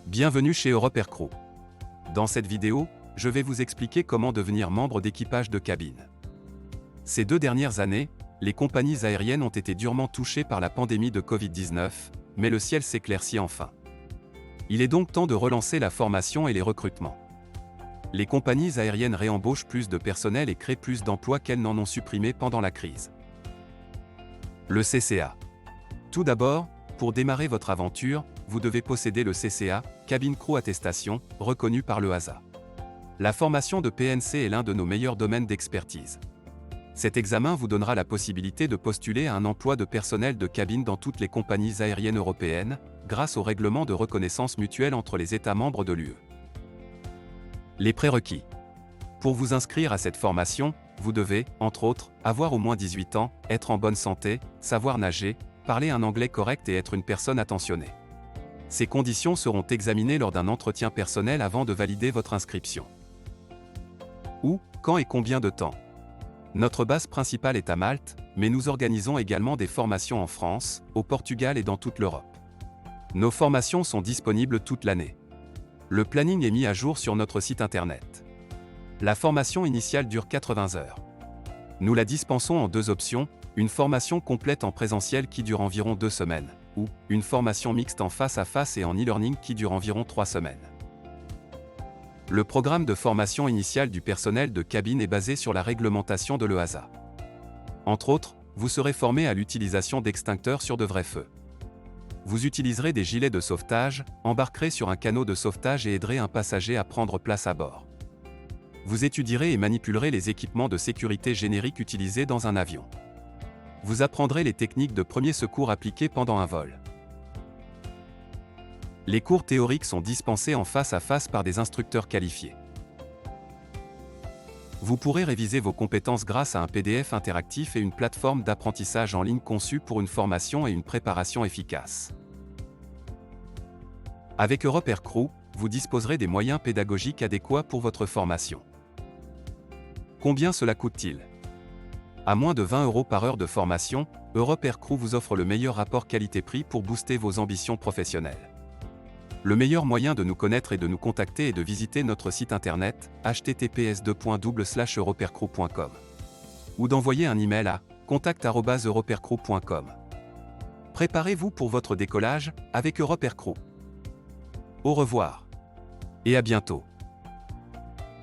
Bienvenue chez Europe Air Crew. Dans cette vidéo, je vais vous expliquer comment devenir membre d'équipage de cabine. Ces 2 dernières années, les compagnies aériennes ont été durement touchées par la pandémie de Covid-19, mais le ciel s'éclaircit enfin. Il est donc temps de relancer la formation et les recrutements. Les compagnies aériennes réembauchent plus de personnel et créent plus d'emplois qu'elles n'en ont supprimé pendant la crise. Le CCA. Tout d'abord, pour démarrer votre aventure, vous devez posséder le CCA, Cabin Crew Attestation, reconnu par le EASA. La formation de PNC est l'un de nos meilleurs domaines d'expertise. Cet examen vous donnera la possibilité de postuler à un emploi de personnel de cabine dans toutes les compagnies aériennes européennes, grâce au règlement de reconnaissance mutuelle entre les États membres de l'UE. Les prérequis. Pour vous inscrire à cette formation, vous devez, entre autres, avoir au moins 18 ans, être en bonne santé, savoir nager, parler un anglais correct et être une personne attentionnée. Ces conditions seront examinées lors d'un entretien personnel avant de valider votre inscription. Où, quand et combien de temps? Notre base principale est à Malte, mais nous organisons également des formations en France, au Portugal et dans toute l'Europe. Nos formations sont disponibles toute l'année. Le planning est mis à jour sur notre site internet. La formation initiale dure 80 heures. Nous la dispensons en 2 options, une formation complète en présentiel qui dure environ 2 semaines, ou une formation mixte en face à face et en e-learning qui dure environ 3 semaines. Le programme de formation initiale du personnel de cabine est basé sur la réglementation de l'EASA. Entre autres, vous serez formé à l'utilisation d'extincteurs sur de vrais feux. Vous utiliserez des gilets de sauvetage, embarquerez sur un canot de sauvetage et aiderez un passager à prendre place à bord. Vous étudierez et manipulerez les équipements de sécurité génériques utilisés dans un avion. Vous apprendrez les techniques de premier secours appliquées pendant un vol. Les cours théoriques sont dispensés en face à face par des instructeurs qualifiés. Vous pourrez réviser vos compétences grâce à un PDF interactif et une plateforme d'apprentissage en ligne conçue pour une formation et une préparation efficace. Avec Europe Air Crew, vous disposerez des moyens pédagogiques adéquats pour votre formation. Combien cela coûte-t-il? À moins de 20 € par heure de formation, Europe Air Crew vous offre le meilleur rapport qualité-prix pour booster vos ambitions professionnelles. Le meilleur moyen de nous connaître et de nous contacter est de visiter notre site internet https://europeaircrew.com ou d'envoyer un email à contact@europeaircrew.com. Préparez-vous pour votre décollage avec Europe Air Crew. Au revoir et à bientôt.